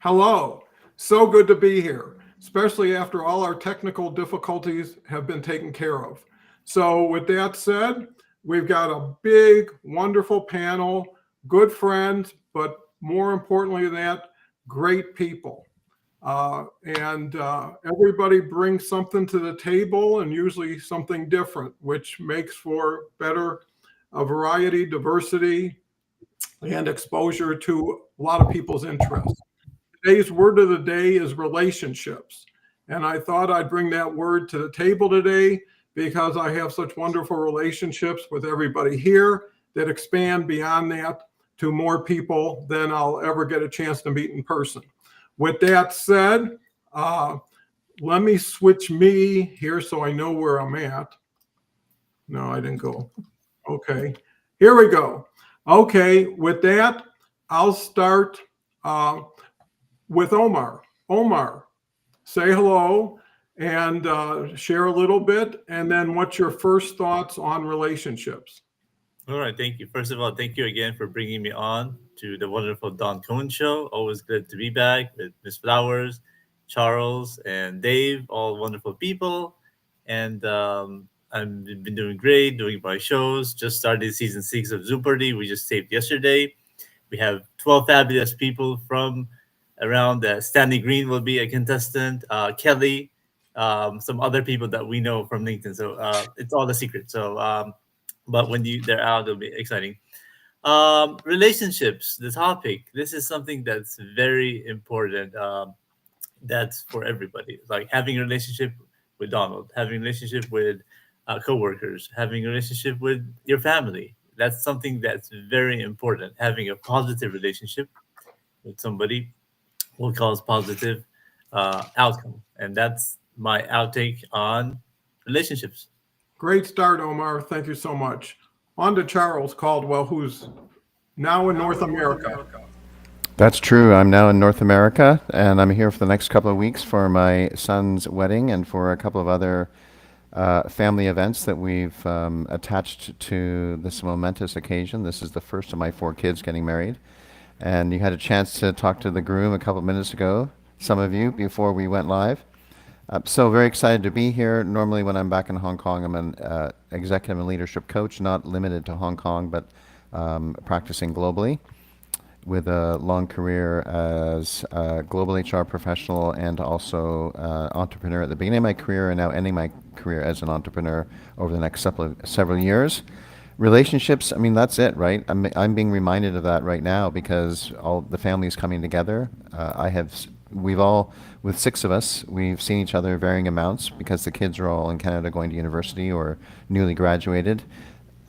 Hello. So good to be here, especially after all our technical difficulties have been taken care of. So, with that said, we've got a big, wonderful panel, good friends, but more importantly than that, great people. And everybody brings something to the table and usually something different, which makes for better variety, diversity, and exposure to a lot of people's interests. Today's word of the day is relationships. And I thought I'd bring that word to the table today because I have such wonderful relationships with everybody here that expand beyond that to more people than I'll ever get a chance to meet in person. With that said, uh, let me switch me here so I know where I'm at. No, I didn't go. Okay, here we go. Okay, with that, I'll start with Omar. Omar, say hello and share a little bit, and then what's your first thoughts on relationships? All right, thank you. First of all, thank you again for bringing me on to the wonderful Don Cohen show. Always good to be back with Miss Flowers, Charles, and Dave, all wonderful people. And I've been doing great, doing my shows. Just started season 6 of Zoom Party. We just taped yesterday. We have 12 fabulous people from around. Stanley Green will be a contestant. Kelly, some other people that we know from LinkedIn. So it's all a secret. But when they're out, it'll be exciting. Relationships, the topic. This is something that's very important. That's for everybody. Like having a relationship with Donald, having a relationship with coworkers, having a relationship with your family. That's something that's very important. Having a positive relationship with somebody will cause positive outcome, and that's my outtake on relationships. Great start, Omar. Thank you so much. On to Charles Caldwell, who's now in North America. That's true. I'm now in North America, and I'm here for the next couple of weeks for my son's wedding and for a couple of other family events that we've attached to this momentous occasion. This is the first of my 4 kids getting married, and you had a chance to talk to the groom a couple of minutes ago, some of you, before we went live. So very excited to be here. Normally, when I'm back in Hong Kong, I'm an executive and leadership coach, not limited to Hong Kong, but practicing globally, with a long career as a global HR professional and also entrepreneur at the beginning of my career and now ending my career as an entrepreneur over the next several years. Relationships, I mean, that's it, right? I'm being reminded of that right now because all the family is coming together. We've all, with 6 of us, we've seen each other varying amounts because the kids are all in Canada going to university or newly graduated.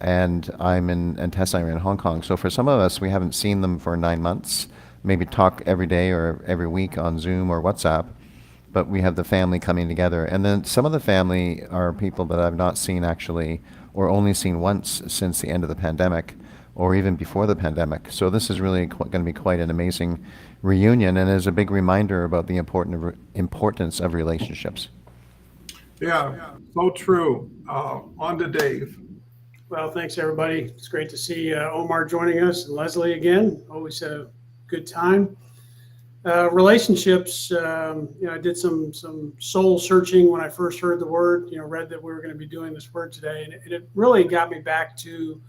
And and Tessa are in Hong Kong. So for some of us, we haven't seen them for 9 months, maybe talk every day or every week on Zoom or WhatsApp, but we have the family coming together. And then some of the family are people that I've not seen actually, or only seen once since the end of the pandemic, or even before the pandemic. So this is really going to be quite an amazing reunion, and is a big reminder about the importance of relationships. Yeah, so true. On to Dave. Well, thanks everybody. It's great to see Omar joining us and Leslie again. Always a good time. Relationships. I did some soul searching when I first heard the word. Read that we were going to be doing this word today, and it really got me back to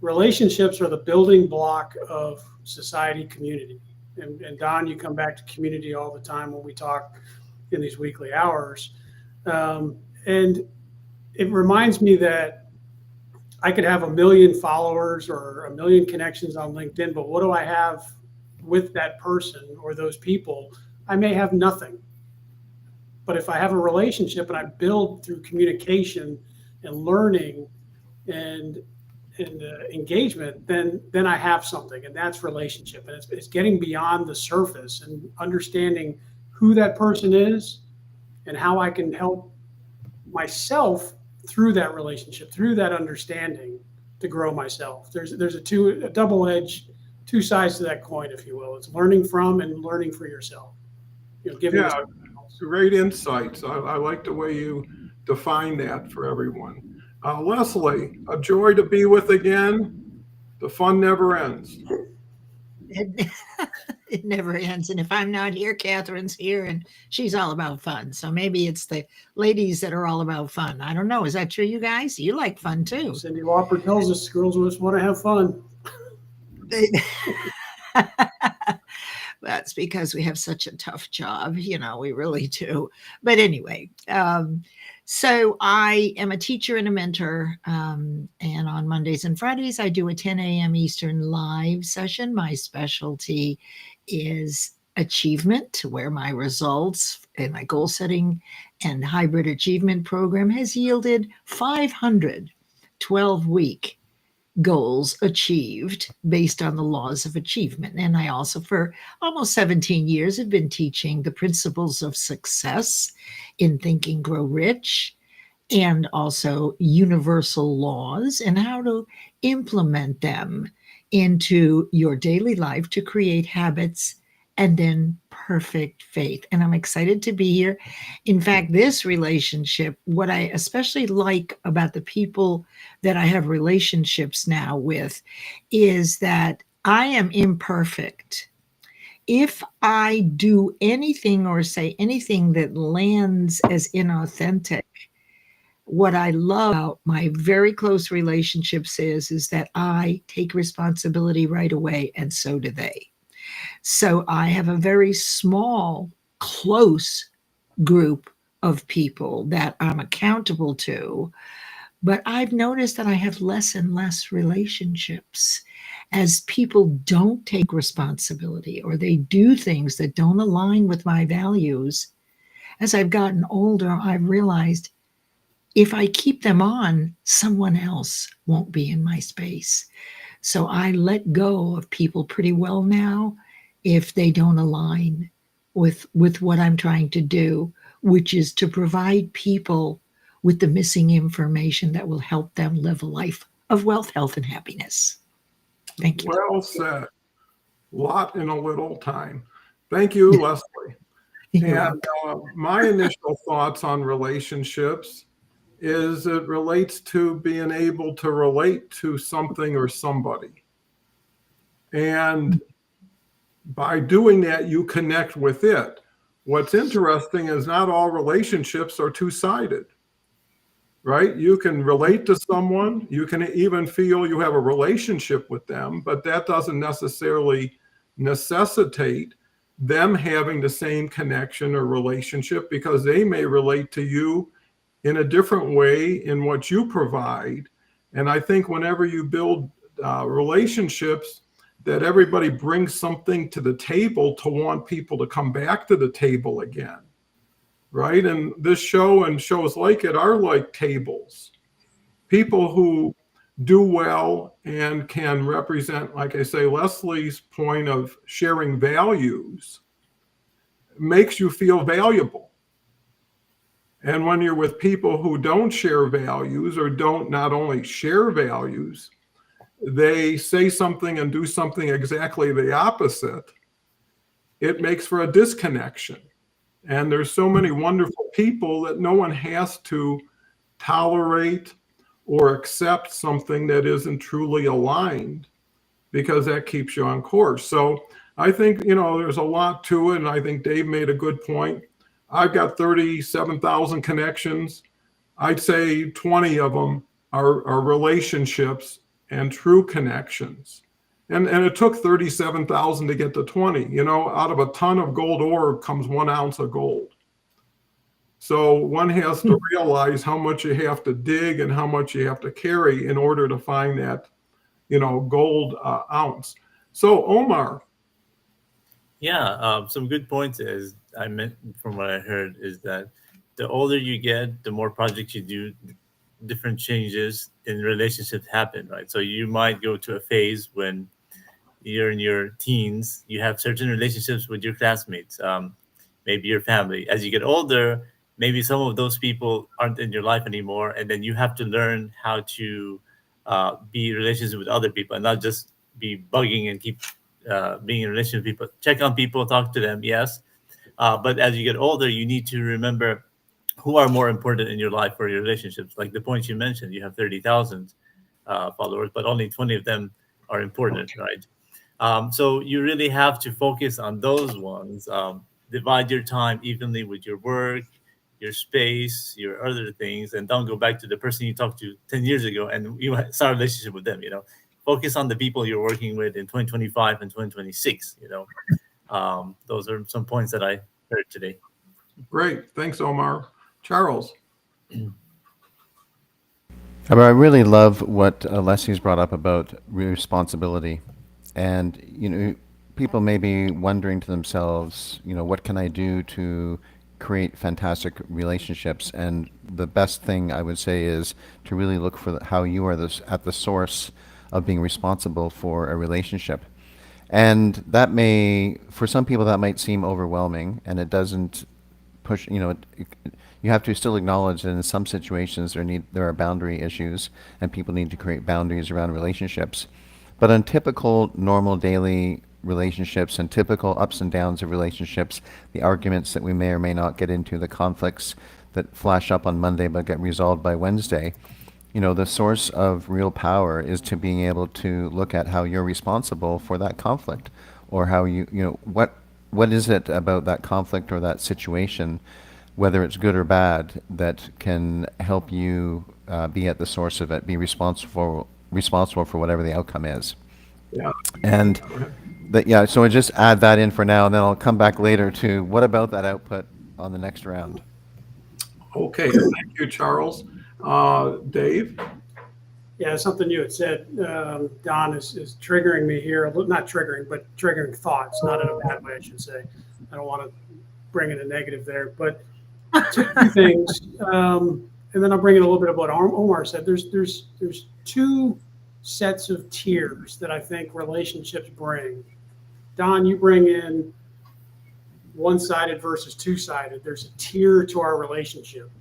relationships are the building block of society, community. And Don, you come back to community all the time when we talk in these weekly hours, and it reminds me that I could have 1 million followers or 1 million connections on LinkedIn, but what do I have with that person or those people? I may have nothing. But if I have a relationship and I build through communication and learning and engagement, then I have something, and that's relationship. And it's getting beyond the surface and understanding who that person is and how I can help myself through that relationship, through that understanding, to grow myself. There's a double-edged, 2 sides to that coin, if you will. It's learning from and learning for yourself. Giving Yeah, great insights. I like the way you define that for everyone. Leslie, a joy to be with again. The fun never ends. It, It never ends. And if I'm not here, Catherine's here, and she's all about fun. So maybe it's the ladies that are all about fun. I don't know. Is that true, you guys? You like fun too. Cindy Lauper tells us girls just want to have fun. That's because we have such a tough job. We really do. But anyway, so I am a teacher and a mentor. And on Mondays and Fridays, I do a 10 a.m. Eastern live session. My specialty is achievement, where my results and my goal setting and hybrid achievement program has yielded 500 12-week goals achieved based on the laws of achievement. And I also, for almost 17 years, have been teaching the principles of success in Think and Grow Rich, and also universal laws and how to implement them into your daily life to create habits and then perfect faith. And I'm excited to be here. In fact, this relationship, what I especially like about the people that I have relationships now with, is that I am imperfect. If I do anything or say anything that lands as inauthentic, what I love about my very close relationships is that I take responsibility right away, and so do they. So I have a very small, close group of people that I'm accountable to, but I've noticed that I have less and less relationships as people don't take responsibility or they do things that don't align with my values. As I've gotten older, I've realized if I keep them on, someone else won't be in my space. So I let go of people pretty well now if they don't align with what I'm trying to do, which is to provide people with the missing information that will help them live a life of wealth, health, and happiness. Thank you. Well said. Lot in a little time. Thank you, Leslie. And my initial thoughts on relationships is it relates to being able to relate to something or somebody. And by doing that, you connect with it. What's interesting is not all relationships are two-sided, right? You can relate to someone, you can even feel you have a relationship with them, but that doesn't necessarily necessitate them having the same connection or relationship, because they may relate to you in a different way in what you provide. And I think whenever you build relationships, that everybody brings something to the table to want people to come back to the table again, right? And this show and shows like it are like tables. People who do well and can represent, like I say, Leslie's point of sharing values makes you feel valuable. And when you're with people who don't share values or don't not only share values, they say something and do something exactly the opposite, it makes for a disconnection. And there's so many wonderful people that no one has to tolerate or accept something that isn't truly aligned, because that keeps you on course. So I think, there's a lot to it. And I think Dave made a good point. I've got 37,000 connections. I'd say 20 of them are relationships and true connections. And it took 37,000 to get to 20. Out of a ton of gold ore comes 1 ounce of gold. So one has to realize how much you have to dig and how much you have to carry in order to find that, gold ounce. So Omar. Yeah, some good points is I meant from what I heard is that the older you get, the more projects you do, different changes in relationships happen, right? So you might go to a phase when you're in your teens, you have certain relationships with your classmates, maybe your family. As you get older, maybe some of those people aren't in your life anymore, and then you have to learn how to be in relationships with other people and not just be bugging and keep being in a relationship with people. Check on people, talk to them, yes. But as you get older, you need to remember who are more important in your life for your relationships. Like the points you mentioned, you have 30,000 followers, but only 20 of them are important, right? So you really have to focus on those ones. Divide your time evenly with your work, your space, your other things, and don't go back to the person you talked to 10 years ago and you start a relationship with them. Focus on the people you're working with in 2025 and 2026. Those are some points that I heard today. Great. Thanks, Omar. Charles. I really love what Leslie's brought up about responsibility. And, people may be wondering to themselves, what can I do to create fantastic relationships? And the best thing I would say is to really look for how you are at the source of being responsible for a relationship. And that for some people, that might seem overwhelming, and it doesn't push, you have to still acknowledge that in some situations there are boundary issues and people need to create boundaries around relationships. But on typical, normal, daily relationships and typical ups and downs of relationships, the arguments that we may or may not get into, the conflicts that flash up on Monday but get resolved by Wednesday, the source of real power is to being able to look at how you're responsible for that conflict, or how what is it about that conflict or that situation, whether it's good or bad, that can help you be at the source of it, be responsible for whatever the outcome is. Yeah. And so I just add that in for now, and then I'll come back later to what about that output on the next round. Okay. Thank you, Charles. Dave? Yeah, something you had said, Don, is triggering me here. Not triggering, but triggering thoughts, not in a bad way, I should say. I don't want to bring in a negative there. But two things, and then I'll bring in a little bit of what Omar said. There's two sets of tiers that I think relationships bring. Don, you bring in one-sided versus two-sided. There's a tier to our relationship,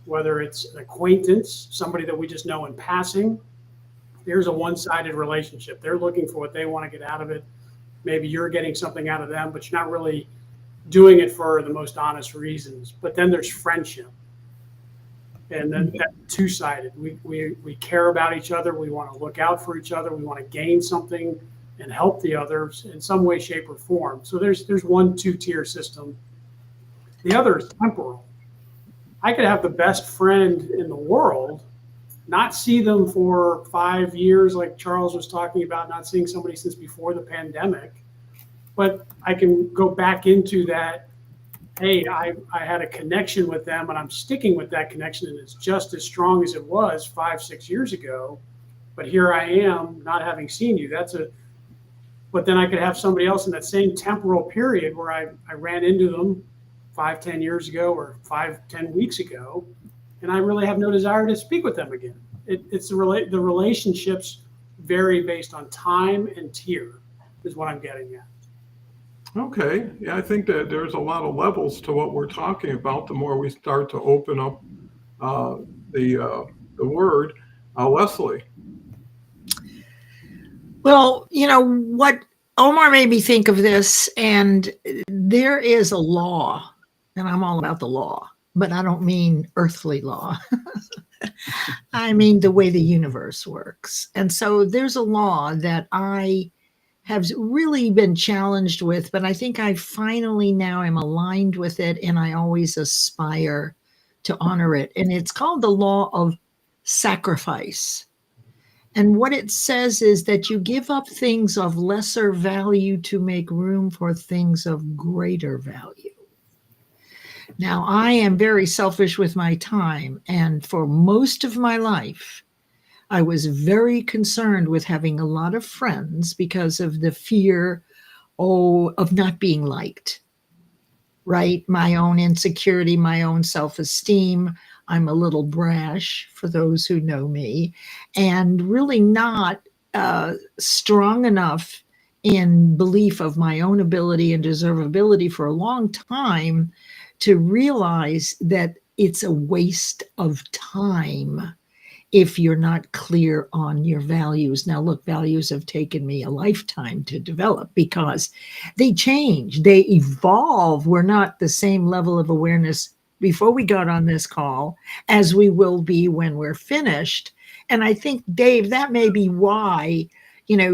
whether it's an acquaintance, somebody that we just know in passing. There's a one-sided relationship. They're looking for what they want to get out of it. Maybe you're getting something out of them, but you're not really doing it for the most honest reasons. But then there's friendship. And then that two-sided. We care about each other. We want to look out for each other. We want to gain something and help the others in some way, shape, or form. So there's one two-tier system. The other is temporal. I could have the best friend in the world, not see them for 5 years, like Charles was talking about, not seeing somebody since before the pandemic. But I can go back into that, hey, I had a connection with them and I'm sticking with that connection and it's just as strong as it was 5-6 years ago. But here I am not having seen you. But then I could have somebody else in that same temporal period where I ran into them 5-10 years ago or 5-10 weeks ago, and I really have no desire to speak with them again. It's the relationships vary based on time and tier is what I'm getting at. Okay. Yeah, I think that there's a lot of levels to what we're talking about. The more we start to open up the word, Leslie. Well, what Omar made me think of this, and there is a law, and I'm all about the law, but I don't mean earthly law. I mean the way the universe works. And so there's a law that I have really been challenged with, but I think I finally now am aligned with it, and I always aspire to honor it. And it's called the law of sacrifice. And what it says is that you give up things of lesser value to make room for things of greater value. Now, I am very selfish with my time, and for most of my life, I was very concerned with having a lot of friends because of the fear, of not being liked, right? My own insecurity, my own self-esteem. I'm a little brash, for those who know me, and really not strong enough in belief of my own ability and deservability for a long time to realize that it's a waste of time if you're not clear on your values. Now, look, values have taken me a lifetime to develop because they change, they evolve. We're not the same level of awareness before we got on this call as we will be when we're finished. And I think, Dave, that may be why,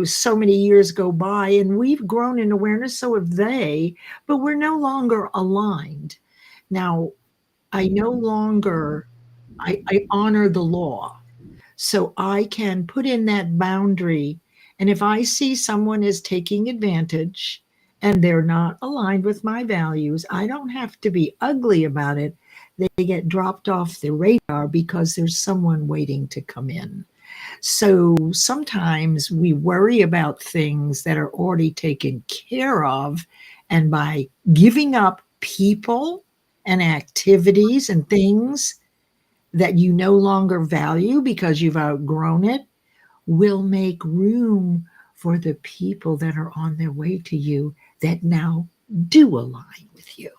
so many years go by and we've grown in awareness, so have they, but we're no longer aligned. Now, I no longer, I honor the law. So I can put in that boundary. And if I see someone is taking advantage and they're not aligned with my values, I don't have to be ugly about it. They get dropped off the radar because there's someone waiting to come in. So sometimes we worry about things that are already taken care of. And by giving up people and activities and things that you no longer value because you've outgrown it, will make room for the people that are on their way to you that now do align with you.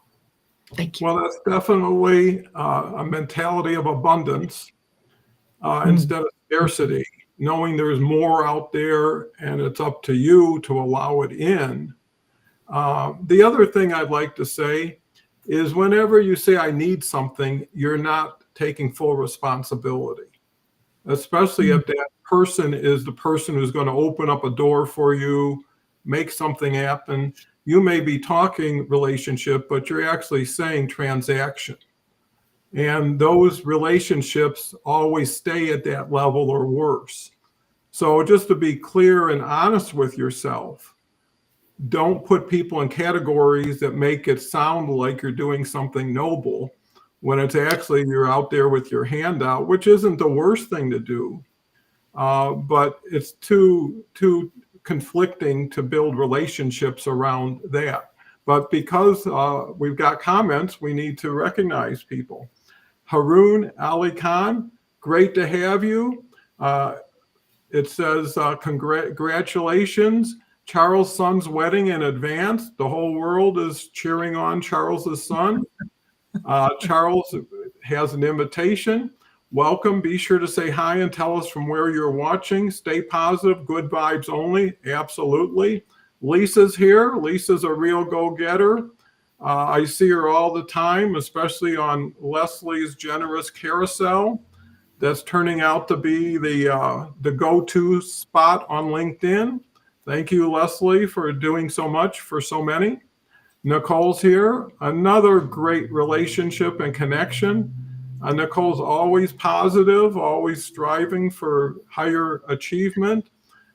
Thank you. Well, that's definitely a mentality of abundance instead of scarcity, knowing there's more out there and it's up to you to allow it in. The other thing I'd like to say is whenever you say, I need something, you're not taking full responsibility, especially if that person is the person who's going to open up a door for you, make something happen. You may be talking relationship, but you're actually saying transaction. And those relationships always stay at that level or worse. So just to be clear and honest with yourself, don't put people in categories that make it sound like you're doing something noble when it's actually you're out there with your hand out, which isn't the worst thing to do. But it's too conflicting to build relationships around that. But because we've got comments, we need to recognize people. Haroon Ali Khan, great to have you. It says, congratulations, Charles' son's wedding in advance. The whole world is cheering on Charles's son. Charles has an invitation. Welcome. Be sure to say hi and tell us from where you're watching. Stay positive. Good vibes only. Absolutely. Lisa's here. Lisa's a real go-getter. I see her all the time, especially on Leslie's Generous Carousel. That's turning out to be the go-to spot on LinkedIn. Thank you, Leslie, for doing so much for so many. Nicole's here. Another great relationship and connection. Nicole's always positive, always striving for higher achievement.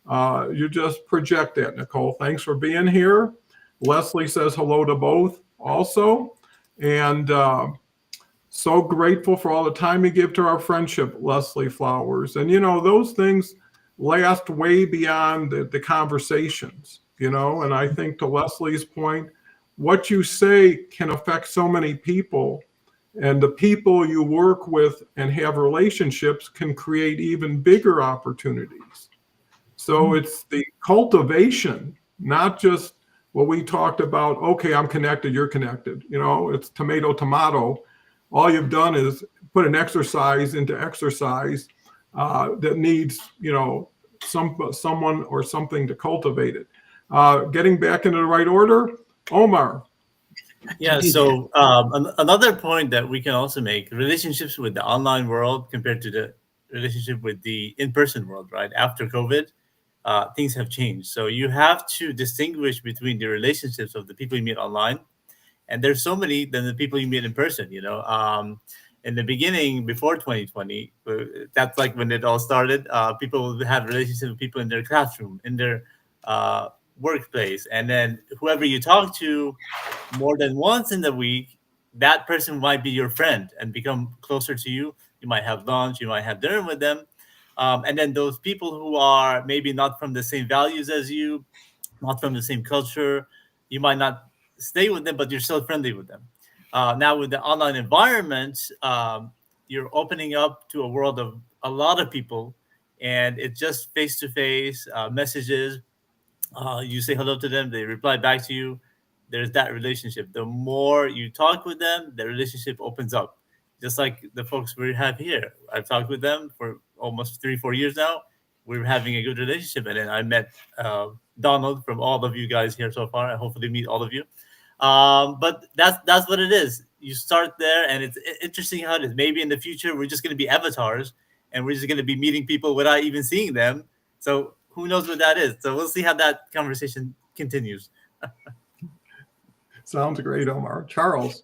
You just project that, Nicole. Thanks for being here. Leslie says hello to both also. And so grateful for all the time you give to our friendship, Leslie Flowers. And, those things last way beyond the conversations, and I think to Leslie's point, what you say can affect so many people, and the people you work with and have relationships can create even bigger opportunities. So it's the cultivation, not just what we talked about. Okay, I'm connected, you're connected. It's tomato, tomato. All you've done is put an exercise into exercise that needs, someone or something to cultivate it. Getting back into the right order, Omar. Yeah, so another point that we can also make, relationships with the online world compared to the relationship with the in-person world, right? After COVID, things have changed. So you have to distinguish between the relationships of the people you meet online, and there's so many than the people you meet in person, in the beginning, before 2020, that's like when it all started, people would have relationships with people in their classroom, in their workplace, and then whoever you talk to more than once in the week, that person might be your friend and become closer to you. You might have lunch, you might have dinner with them, and then those people who are maybe not from the same values as you, not from the same culture, you might not stay with them, but you're still friendly with them. Now with the online environment, you're opening up to a world of a lot of people, and it's just face-to-face messages. You say hello to them, they reply back to you. There's that relationship. The more you talk with them, the relationship opens up. Just like the folks we have here. I've talked with them for almost 3-4 years now. We're having a good relationship. And then I met Donald from all of you guys here so far. I hopefully meet all of you. But that's what it is. You start there, and it's interesting how it is. Maybe in the future, we're just going to be avatars, and we're just going to be meeting people without even seeing them. So who knows what that is? So we'll see how that conversation continues. Sounds great, Omar. Charles.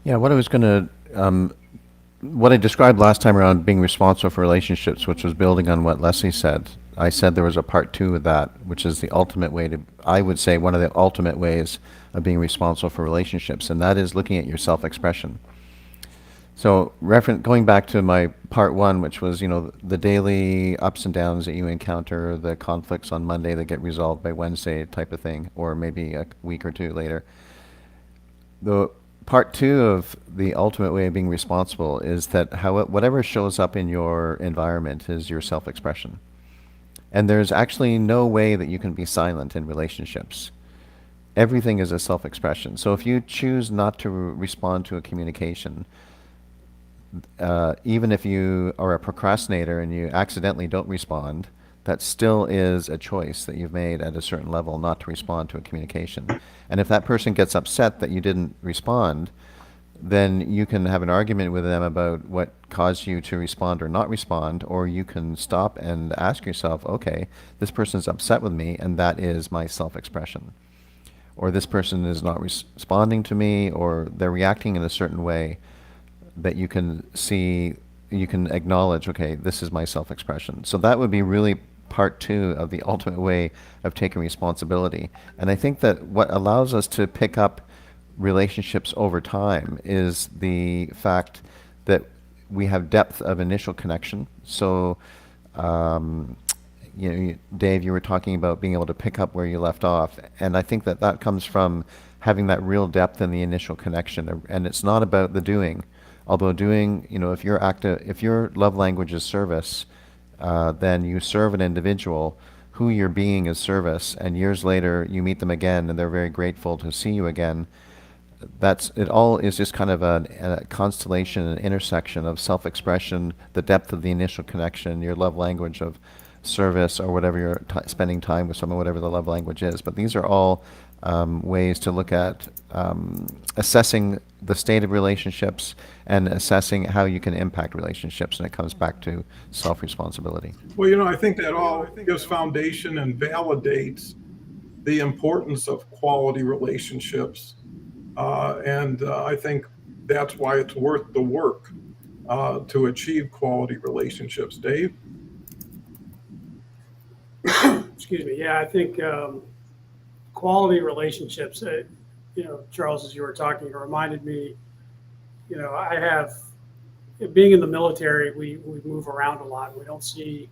Yeah, what I was going to, what I described last time around being responsible for relationships, which was building on what Leslie said. I said there was a part 2 of that, which is the ultimate way to, I would say, one of the ultimate ways of being responsible for relationships, and that is looking at your self-expression. So, going back to my part 1, which was, the daily ups and downs that you encounter, the conflicts on Monday that get resolved by Wednesday type of thing, or maybe a week or 2 later. The part 2 of the ultimate way of being responsible is that whatever shows up in your environment is your self-expression. And there's actually no way that you can be silent in relationships. Everything is a self-expression. So if you choose not to respond to a communication, even if you are a procrastinator and you accidentally don't respond, that still is a choice that you've made at a certain level not to respond to a communication. And if that person gets upset that you didn't respond, then you can have an argument with them about what caused you to respond or not respond, or you can stop and ask yourself, okay, this person's upset with me, and that is my self-expression. Or this person is not responding to me, or they're reacting in a certain way that you can see, you can acknowledge, okay, this is my self-expression. So that would be really part 2 of the ultimate way of taking responsibility. And I think that what allows us to pick up relationships over time is the fact that we have depth of initial connection. So, Dave, you were talking about being able to pick up where you left off, and I think that that comes from having that real depth in the initial connection. And it's not about the doing, although doing, if your love language is service, then you serve an individual who you're being is service, and years later you meet them again and they're very grateful to see you again. It all is just kind of a constellation, an intersection of self-expression, the depth of the initial connection, your love language of service, or whatever you're spending time with someone, whatever the love language is. But these are all ways to look at assessing the state of relationships and assessing how you can impact relationships, and it comes back to self-responsibility. Well, I think that all gives foundation and validates the importance of quality relationships. And I think that's why it's worth the work to achieve quality relationships. Dave? Excuse me. Yeah, I think quality relationships, Charles, as you were talking, it reminded me, I have, being in the military, we move around a lot. We don't see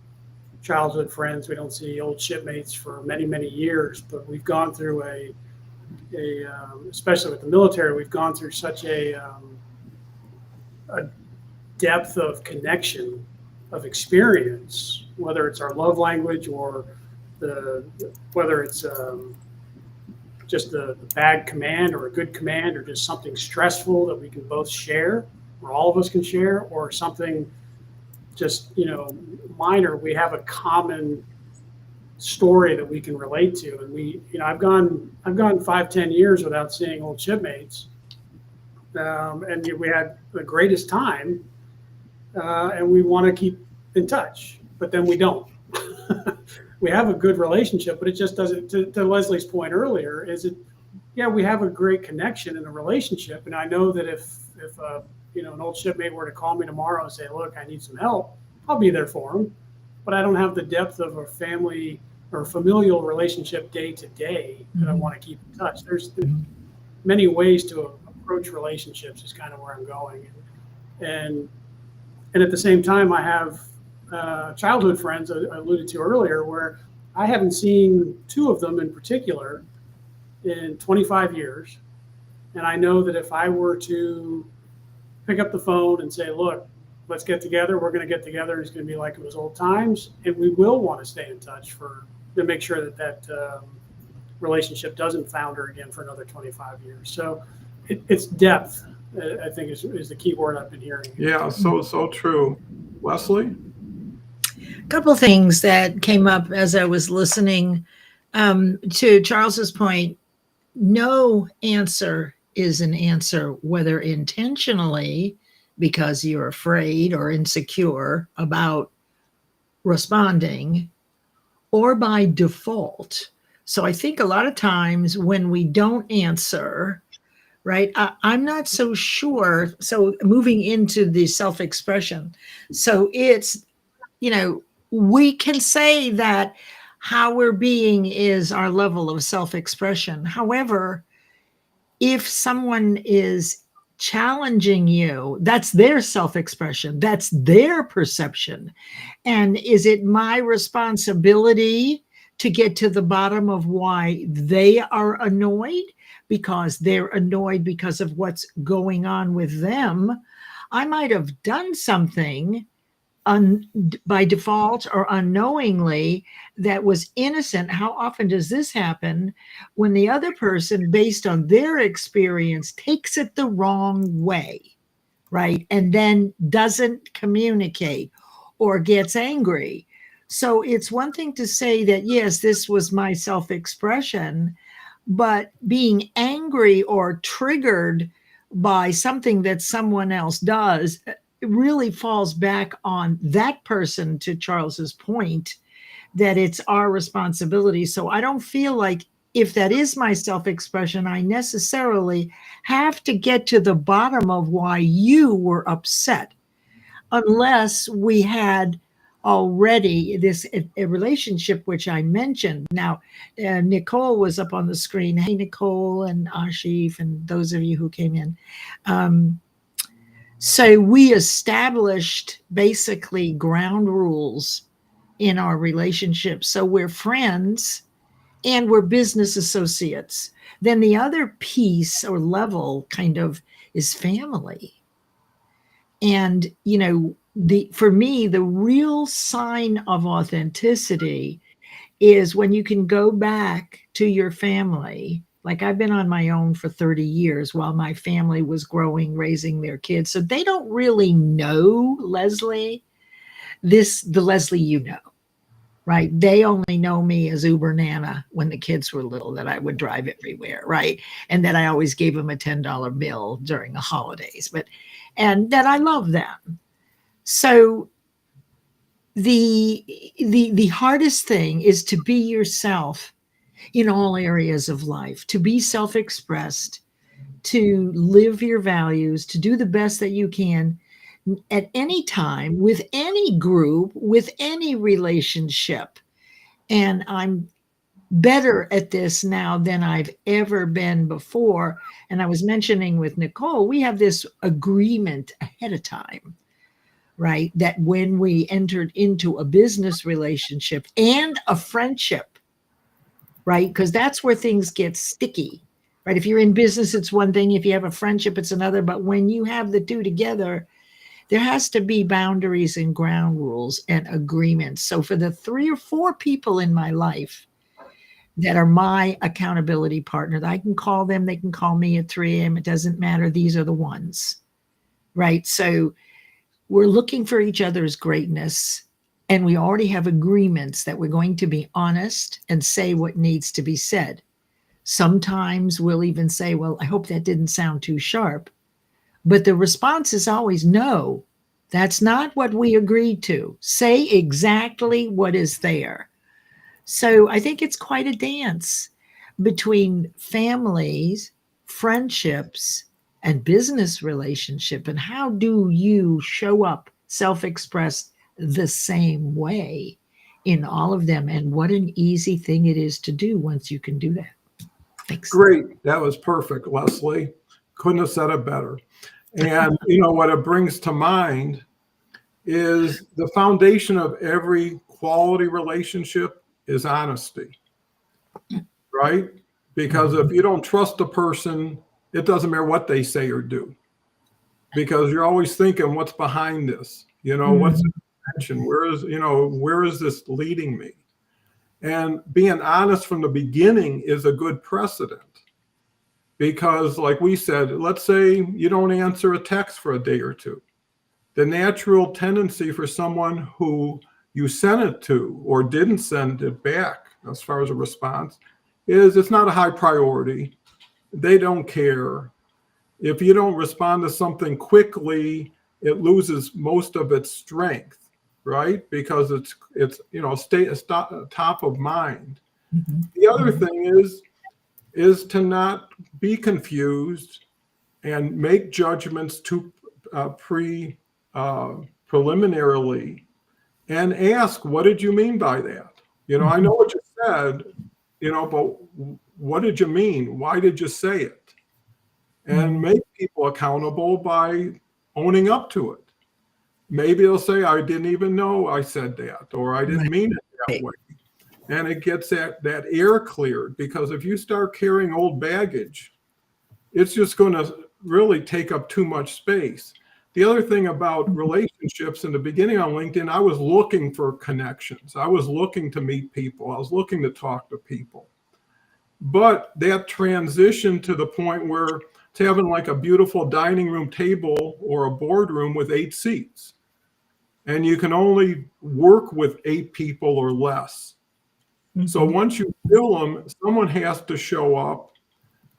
childhood friends. We don't see old shipmates for many, many years, but we've gone through especially with the military, we've gone through such a depth of connection, of experience, whether it's our love language or whether it's just the bad command or a good command, or just something stressful that we can both share, or all of us can share, or something just, minor. We have a common story that we can relate to. And I've gone 5-10 years without seeing old shipmates. And we had the greatest time, and we want to keep in touch, but then we don't. We have a good relationship, but it just doesn't, to Leslie's point earlier, we have a great connection in a relationship. And I know that if an old shipmate were to call me tomorrow and say, look, I need some help, I'll be there for him. But I don't have the depth of a family or familial relationship day to day that I want to keep in touch. There's many ways to approach relationships is kind of where I'm going. And at the same time, I have childhood friends I alluded to earlier, where I haven't seen 2 of them in particular in 25 years. And I know that if I were to pick up the phone and say, look, let's get together, we're going to get together, it's going to be like it was old times, and we will want to stay in touch to make sure that relationship doesn't founder again for another 25 years. So it's depth, I think, is the key word I've been hearing. Yeah, so true. Leslie? Couple things that came up as I was listening to Charles's point. No answer is an answer, whether intentionally because you're afraid or insecure about responding or by default. So I think a lot of times when we don't answer, right, I'm not so sure. So moving into the self-expression. So it's, we can say that how we're being is our level of self-expression. However, if someone is challenging you, that's their self-expression, that's their perception. And is it my responsibility to get to the bottom of why they are annoyed? Because they're annoyed because of what's going on with them. I might have done something by default or unknowingly that was innocent. How often does this happen when the other person, based on their experience, takes it the wrong way, right? And then doesn't communicate or gets angry. So it's one thing to say that, yes, this was my self-expression, but being angry or triggered by something that someone else does, it really falls back on that person, to Charles's point, that it's our responsibility. So I don't feel like if that is my self-expression, I necessarily have to get to the bottom of why you were upset, unless we had already this a relationship, which I mentioned. Now, Nicole was up on the screen. Hey, Nicole and Ashif and those of you who came in. So we established basically ground rules in our relationship. So we're friends and we're business associates. Then the other piece or level kind of is family. And, for me, the real sign of authenticity is when you can go back to your family. Like, I've been on my own for 30 years while my family was growing, raising their kids. So they don't really know Leslie, the Leslie, right? They only know me as Uber Nana when the kids were little, that I would drive everywhere, right? And that I always gave them a $10 bill during the holidays, and that I love them. So the hardest thing is to be yourself in all areas of life, to be self-expressed, to live your values, to do the best that you can at any time, with any group, with any relationship. And I'm better at this now than I've ever been before. And I was mentioning with Nicole, we have this agreement ahead of time, right? That when we entered into a business relationship and a friendship, right? Because that's where things get sticky, right? If you're in business, it's one thing. If you have a friendship, it's another. But when you have the two together, there has to be boundaries and ground rules and agreements. So for the 3 or 4 people in my life that are my accountability partner, I can call them, they can call me at 3 a.m. It doesn't matter. These are the ones, right? So we're looking for each other's greatness, and we already have agreements that we're going to be honest and say what needs to be said. Sometimes we'll even say, well, I hope that didn't sound too sharp. But the response is always, no, that's not what we agreed to. Say exactly what is there. So I think it's quite a dance between families, friendships, and business relationship. And how do you show up self-expressed the same way in all of them? And what an easy thing it is to do once you can do that. Thanks. Great. That was perfect, Leslie. Couldn't have said it better. And what it brings to mind is the foundation of every quality relationship is honesty, right? Because if you don't trust a person, it doesn't matter what they say or do, because you're always thinking, what's behind this? What's the intention? Where is this leading me? And being honest from the beginning is a good precedent. Because like we said, let's say you don't answer a text for a day or two. The natural tendency for someone who you sent it to or didn't send it back, as far as a response, is it's not a high priority. They don't care. If you don't respond to something quickly, it loses most of its strength, right? Because it's top of mind. Mhm. The other thing is to not be confused and make judgments too preliminarily, and ask, what did you mean by that? I know what you said, but what did you mean? Why did you say it? And make people accountable by owning up to it. Maybe they'll say, I didn't even know I said that, or I didn't mean it that way. And it gets that air cleared, because if you start carrying old baggage, it's just going to really take up too much space. The other thing about relationships, in the beginning on LinkedIn, I was looking for connections. I was looking to meet people. I was looking to talk to people. But that transition to the point where it's having like a beautiful dining room table or a boardroom with 8 seats, and you can only work with 8 people or less. So once you fill them, someone has to show up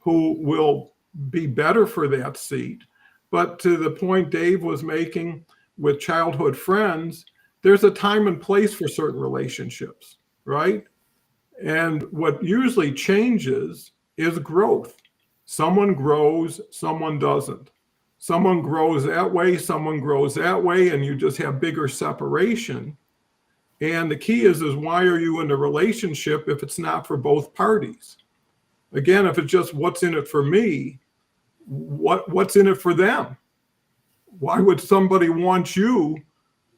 who will be better for that seat. But to the point Dave was making with childhood friends, there's a time and place for certain relationships, right? And what usually changes is growth. Someone grows, someone doesn't. Someone grows that way, someone grows that way, and you just have bigger separation. And the key is why are you in a relationship if it's not for both parties? Again, if it's just what's in it for me, what's in it for them? Why would somebody want you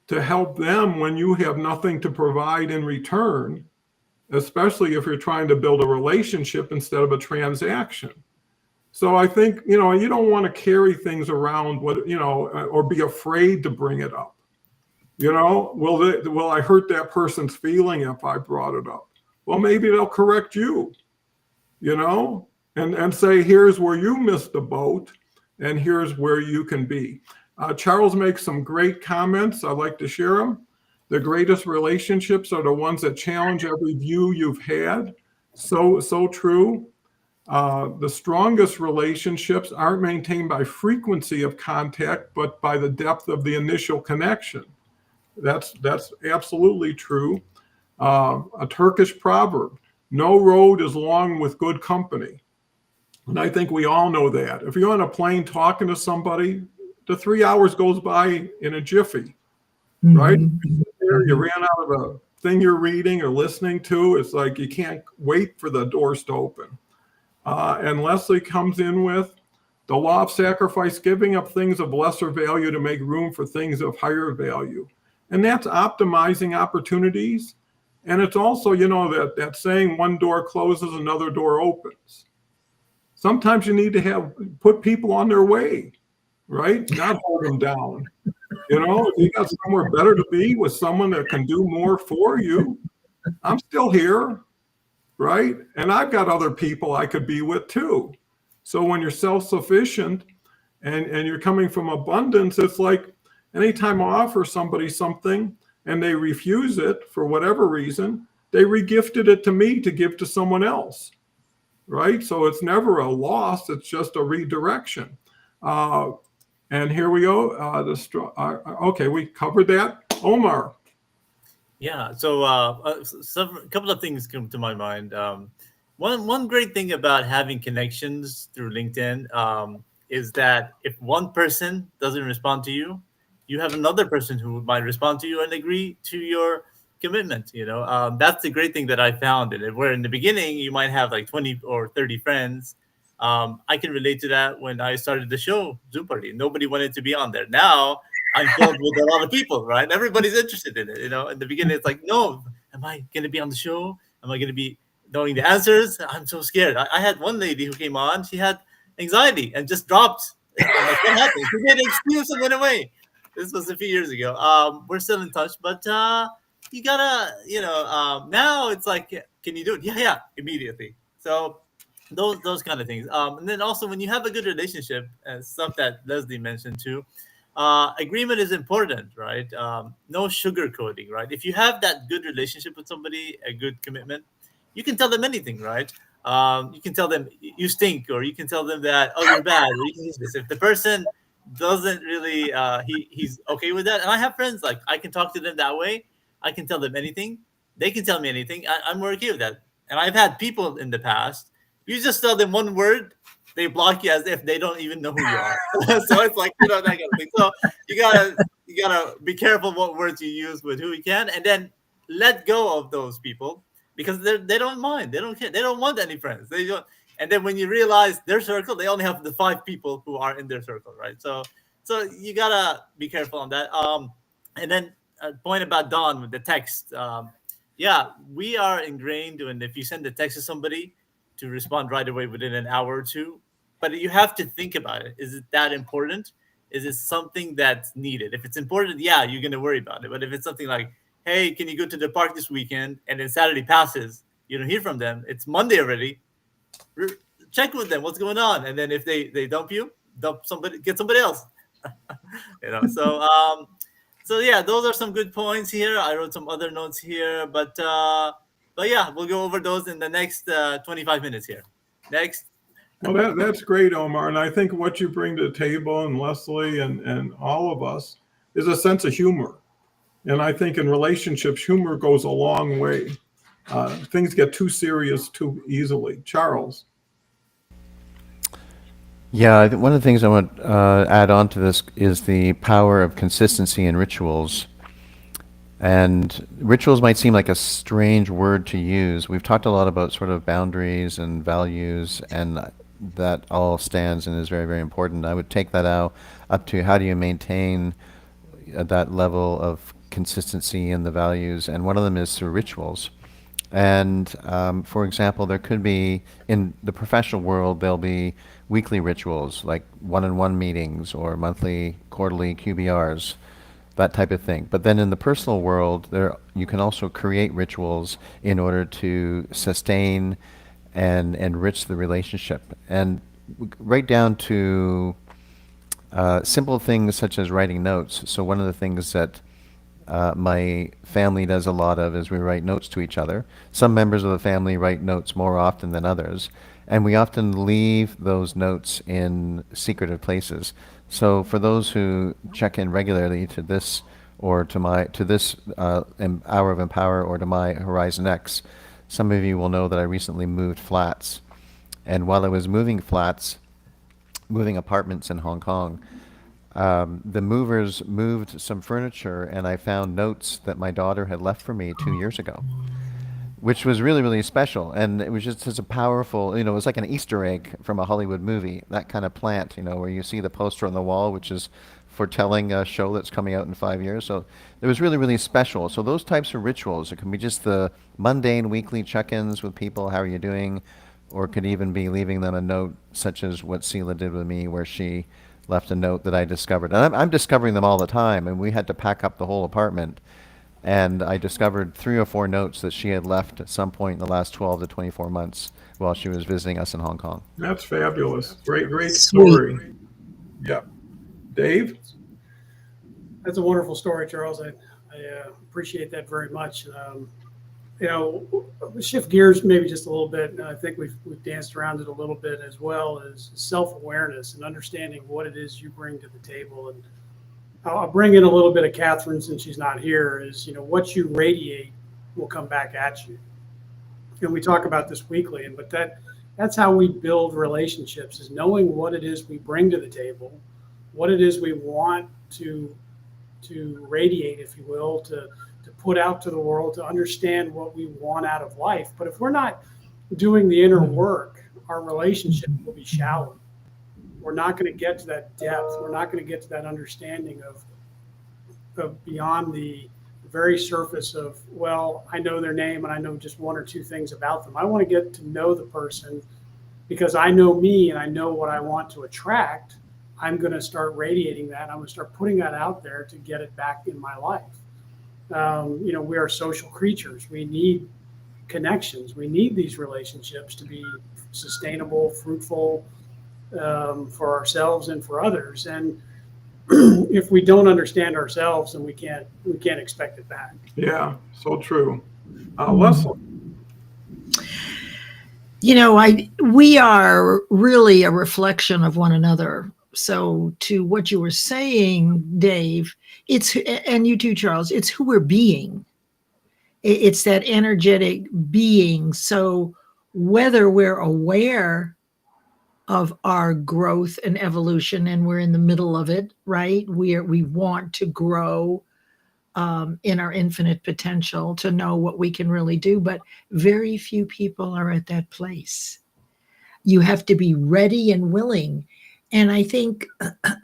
to help them when you have nothing to provide in return, especially if you're trying to build a relationship instead of a transaction? So I think, you don't want to carry things around or be afraid to bring it up. Will I hurt that person's feeling if I brought it up? Well, maybe they'll correct you, and say, here's where you missed the boat, and here's where you can be. Charles makes some great comments. I'd like to share them. The greatest relationships are the ones that challenge every view you've had. So true. The strongest relationships aren't maintained by frequency of contact, but by the depth of the initial connection. That's absolutely true. A Turkish proverb, no road is long with good company. And I think we all know that. If you're on a plane talking to somebody, the 3 hours goes by in a jiffy, right? You ran out of the thing you're reading or listening to. It's like you can't wait for the doors to open. And Leslie comes in with the law of sacrifice, giving up things of lesser value to make room for things of higher value. And that's optimizing opportunities. And it's also, that saying, one door closes, another door opens. Sometimes you need to put people on their way, right? Not hold them down. If you got somewhere better to be with someone that can do more for you, I'm still here, right? And I've got other people I could be with too. So when you're self-sufficient and you're coming from abundance, it's like anytime I offer somebody something and they refuse it for whatever reason, they regifted it to me to give to someone else, right? So it's never a loss, it's just a redirection. And here we go. Okay, we covered that. Omar. Yeah. So a couple of things come to my mind. One great thing about having connections through LinkedIn is that if one person doesn't respond to you, you have another person who might respond to you and agree to your commitment. That's the great thing that I found in it. Where in the beginning you might have like 20 or 30 friends. I can relate to that when I started the show, Zoom Party. Nobody wanted to be on there. Now I'm filled with a lot of people, right? Everybody's interested in it. In the beginning, it's like, no, am I going to be on the show? Am I going to be knowing the answers? I'm so scared. I had one lady who came on. She had anxiety and just dropped. I'm like, what happened? She made an excuse and went away. This was a few years ago. We're still in touch, but you gotta, now it's like, can you do it? Yeah, immediately. So those kind of things. And then also when you have a good relationship, and stuff that Leslie mentioned too, agreement is important, right? No sugarcoating, right? If you have that good relationship with somebody, a good commitment, you can tell them anything, right? You can tell them you stink, or you can tell them that, oh, you're bad, or you can use this. If the person doesn't really he's okay with that. And I have friends like I can talk to them that way. I can tell them anything. They can tell me anything. I'm more okay with that. And I've had people in the past. You just tell them one word, they block you as if they don't even know who you are. So it's like that kind of thing. So you gotta be careful what words you use with who you can, and then let go of those people because they don't mind. They don't care. They don't want any friends. They don't. And then when you realize their circle, they only have the 5 people who are in their circle, right? So you gotta be careful on that. And then a point about Don with the text. Yeah, we are ingrained in if you send a text to somebody to respond right away within an hour or two, but you have to think about it. Is it that important? Is it something that's needed? If it's important, yeah, you're gonna worry about it. But if it's something like, hey, can you go to the park this weekend? And then Saturday passes, you don't hear from them. It's Monday already. Check with them what's going on, and then if they dump you, dump somebody, get somebody else. So yeah, those are some good points here. I wrote some other notes here, but yeah, we'll go over those in the next 25 minutes here. Next. Well, that's great, Omar. And I think what you bring to the table, and Leslie and all of us, is a sense of humor. And I think in relationships, humor goes a long way. Things get too serious too easily. Charles. Yeah, one of the things I want to add on to this is the power of consistency in rituals. And rituals might seem like a strange word to use. We've talked a lot about sort of boundaries and values, and that all stands and is very, very important. I would take that out up to how do you maintain that level of consistency in the values, and one of them is through rituals. And for example, there could be, in the professional world, there'll be weekly rituals like one-on-one meetings or monthly, quarterly QBRs, that type of thing. But then in the personal world, you can also create rituals in order to sustain and enrich the relationship. And right down to simple things such as writing notes. So one of the things that my family does a lot of is we write notes to each other. Some members of the family write notes more often than others, and we often leave those notes in secretive places. So for those who check in regularly to this or to this Hour of Empower or to my Horizon X, some of you will know that I recently moved flats. And while I was moving apartments in Hong Kong, the movers moved some furniture, and I found notes that my daughter had left for me 2 years ago, which was really, really special. And it was just such a powerful, it was like an Easter egg from a Hollywood movie, that kind of plant, where you see the poster on the wall, which is foretelling a show that's coming out in 5 years. So it was really, really special. So those types of rituals, it can be just the mundane weekly check-ins with people, how are you doing? Or it could even be leaving them a note, such as what Sela did with me, where she left a note that I discovered. And I'm discovering them all the time, and we had to pack up the whole apartment. And I discovered 3 or 4 notes that she had left at some point in the last 12 to 24 months while she was visiting us in Hong Kong. That's fabulous. Great story. Yep. Dave? That's a wonderful story, Charles. I appreciate that very much. Shift gears maybe just a little bit. And I think we've danced around it a little bit, as well as self-awareness and understanding what it is you bring to the table. And I'll bring in a little bit of Catherine since she's not here. Is what you radiate will come back at you. And we talk about this weekly, but that's how we build relationships, is knowing what it is we bring to the table, what it is we want to radiate, if you will, to put out to the world, to understand what we want out of life. But if we're not doing the inner work, our relationship will be shallow. We're not going to get to that depth. We're not going to get to that understanding of beyond the very surface of, well, I know their name and I know just 1 or 2 things about them. I want to get to know the person because I know me and I know what I want to attract. I'm going to start radiating that. I'm going to start putting that out there to get it back in my life. We are social creatures. We need connections. We need these relationships to be sustainable, fruitful, for ourselves and for others. And if we don't understand ourselves, then we can't expect it back. Yeah, so true. Leslie? We are really a reflection of one another. So to what you were saying, Dave, and you too, Charles, it's who we're being. It's that energetic being. So whether we're aware of our growth and evolution, and we're in the middle of it, right? We want to grow in our infinite potential to know what we can really do, but very few people are at that place. You have to be ready and willing. And I think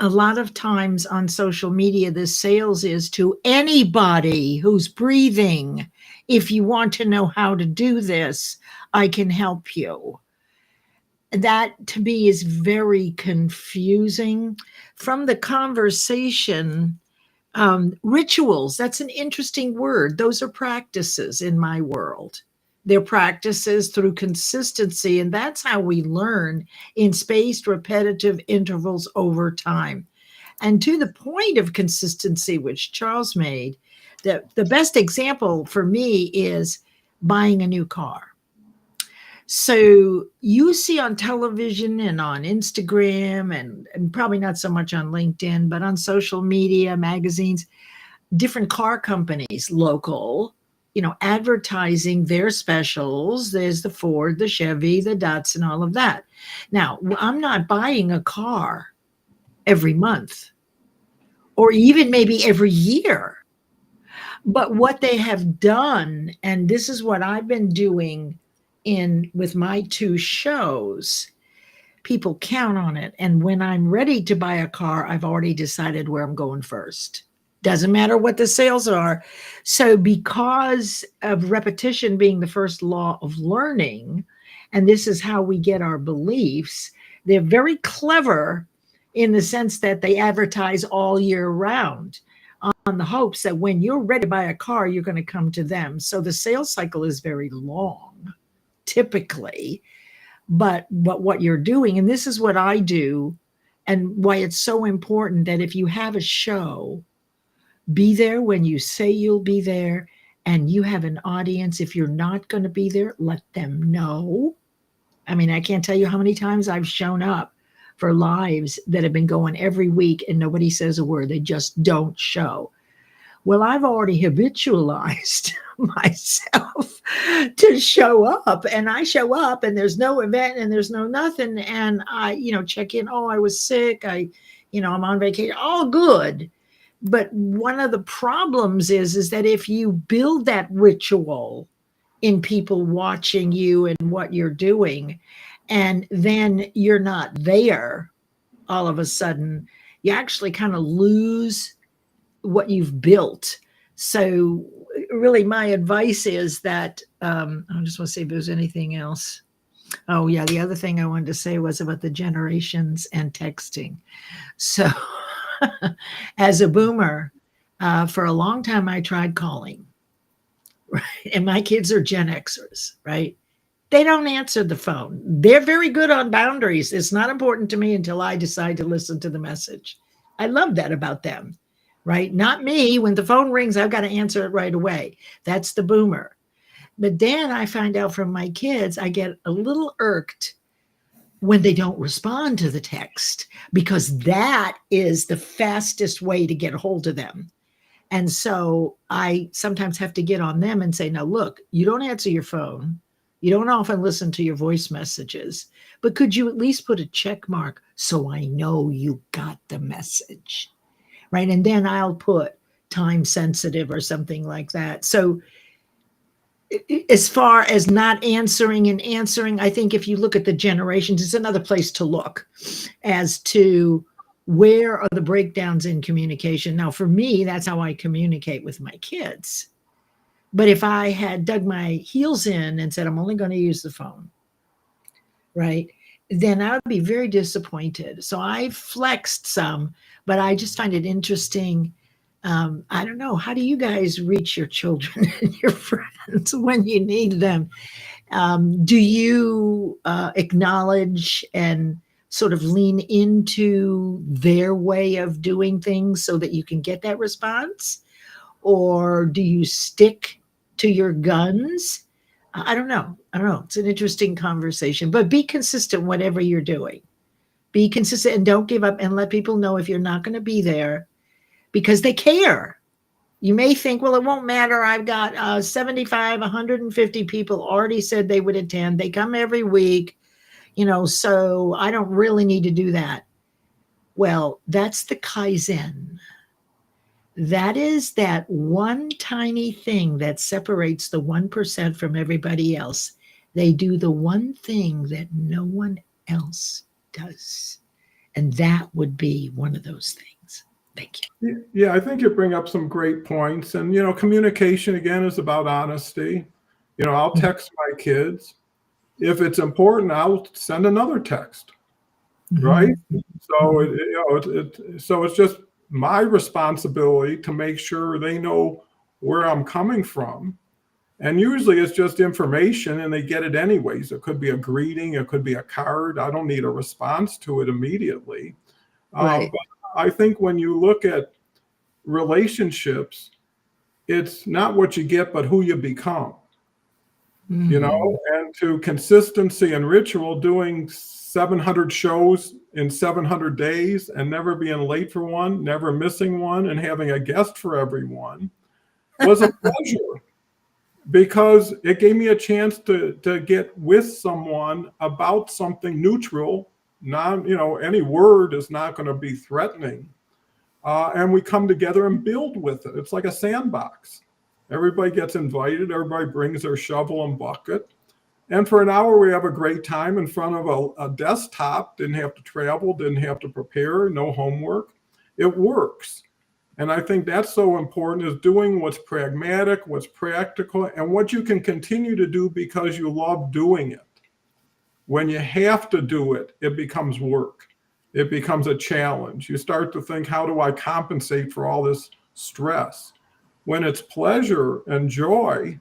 a lot of times on social media, the sales is to anybody who's breathing. If you want to know how to do this, I can help you. That to me is very confusing. From the conversation, rituals, that's an interesting word. Those are practices in my world. They're practices through consistency, and that's how we learn in spaced, repetitive intervals over time. And to the point of consistency, which Charles made, the best example for me is buying a new car. So you see on television and on Instagram and probably not so much on LinkedIn, but on social media, magazines, different car companies, local, advertising their specials. There's the Ford, the Chevy, the Datsun, all of that. Now, I'm not buying a car every month or even maybe every year. But what they have done, and this is what I've been doing with my 2 shows, people count on it. And when I'm ready to buy a car, I've already decided where I'm going first. Doesn't matter what the sales are. So because of repetition being the first law of learning, and this is how we get our beliefs, they're very clever in the sense that they advertise all year round on the hopes that when you're ready to buy a car, you're going to come to them. So the sales cycle is very long, typically. But what you're doing, and this is what I do, and why it's so important that if you have a show, be there when you say you'll be there, and you have an audience. If you're not going to be there, let them know. I mean, I can't tell you how many times I've shown up for lives that have been going every week and nobody says a word. They just don't show. Well, I've already habitualized myself to show up, and I show up and there's no event and there's no nothing. And I, check in. Oh, I was sick. I'm on vacation. All good. But one of the problems is that if you build that ritual in people watching you and what you're doing, and then you're not there, all of a sudden, you actually kind of lose what you've built. So really my advice is that, I just want to see if there's anything else. Oh yeah. The other thing I wanted to say was about the generations and texting. So as a boomer, for a long time, I tried calling, right? And my kids are Gen Xers, right? They don't answer the phone. They're very good on boundaries. It's not important to me until I decide to listen to the message. I love that about them, right? Not me. When the phone rings, I've got to answer it right away. That's the boomer. But then I find out from my kids, I get a little irked when they don't respond to the text, because that is the fastest way to get a hold of them. And so I sometimes have to get on them and say, no, look, you don't answer your phone. You don't often listen to your voice messages, but could you at least put a check mark so I know you got the message, right? And then I'll put time sensitive or something like that. So as far as not answering and answering, I think if you look at the generations, it's another place to look as to where are the breakdowns in communication. Now, for me, that's how I communicate with my kids. But if I had dug my heels in and said, I'm only going to use the phone, right, then I would be very disappointed. So I flexed some, but I just find it interesting. I don't know. How do you guys reach your children and your friends when you need them? Do you acknowledge and sort of lean into their way of doing things so that you can get that response? Or do you stick to your guns? I don't know. It's an interesting conversation, but be consistent whatever you're doing. Be consistent and don't give up, and let people know if you're not going to be there, because they care. You may think, well, it won't matter. I've got 75, 150 people already said they would attend. They come every week, so I don't really need to do that. Well, that's the Kaizen. That is that one tiny thing that separates the 1% from everybody else. They do the one thing that no one else does. And that would be one of those things. Thank you. Yeah, I think you bring up some great points. And, communication, again, is about honesty. I'll text my kids. If it's important, I'll send another text, right? So it's just my responsibility to make sure they know where I'm coming from. And usually it's just information and they get it anyways. It could be a greeting, it could be a card. I don't need a response to it immediately. Right. But I think when you look at relationships, it's not what you get, but who you become. And to consistency and ritual, doing 700 shows in 700 days and never being late for one, never missing one, and having a guest for everyone was a pleasure, because it gave me a chance to get with someone about something neutral. Any word is not going to be threatening. And we come together and build with it. It's like a sandbox. Everybody gets invited. Everybody brings their shovel and bucket. And for an hour, we have a great time in front of a desktop. Didn't have to travel, didn't have to prepare, no homework. It works. And I think that's so important, is doing what's pragmatic, what's practical, and what you can continue to do because you love doing it. When you have to do it, it becomes work. It becomes a challenge. You start to think, how do I compensate for all this stress? When it's pleasure and joy,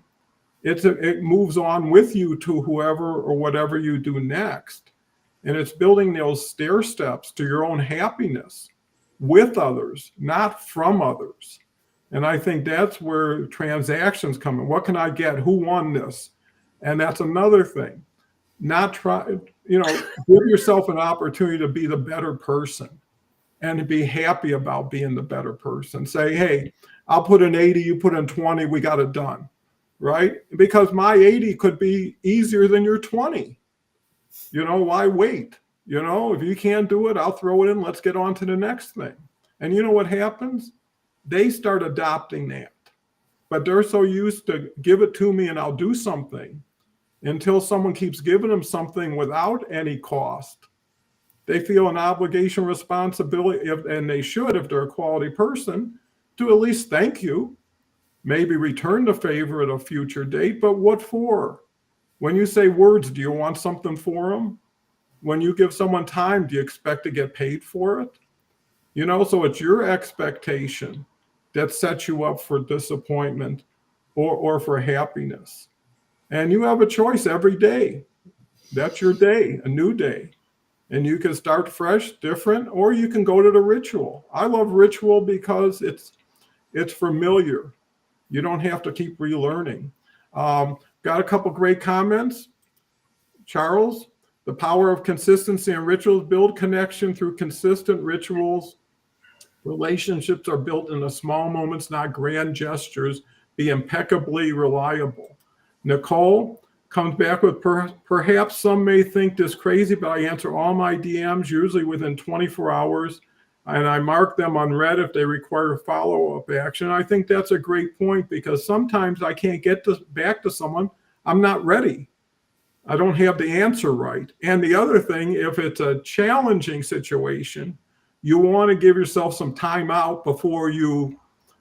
it moves on with you to whoever or whatever you do next. And it's building those stair steps to your own happiness with others, not from others. And I think that's where transactions come in. What can I get? Who won this? And that's another thing. Not try, give yourself an opportunity to be the better person and to be happy about being the better person. Say, hey, I'll put in 80, you put in 20, we got it done, right? Because my 80 could be easier than your 20. Why wait? If you can't do it, I'll throw it in. Let's get on to the next thing. And you know what happens? They start adopting that. But they're so used to give it to me and I'll do something, until someone keeps giving them something without any cost. They feel an obligation, responsibility, and they should, if they're a quality person, to at least thank you, maybe return the favor at a future date. But what for? When you say words, do you want something for them? When you give someone time, do you expect to get paid for it? So it's your expectation that sets you up for disappointment or for happiness. And you have a choice every day. That's your day, a new day. And you can start fresh, different, or you can go to the ritual. I love ritual because it's familiar. You don't have to keep relearning. Got a couple great comments. Charles, the power of consistency and rituals: build connection through consistent rituals. Relationships are built in the small moments, not grand gestures. Be impeccably reliable. Nicole comes back with, perhaps some may think this crazy, but I answer all my DMs usually within 24 hours, and I mark them unread if they require follow-up action. I think that's a great point, because sometimes I can't get back to someone. I'm not ready. I don't have the answer right. And the other thing, if it's a challenging situation, you want to give yourself some time out before you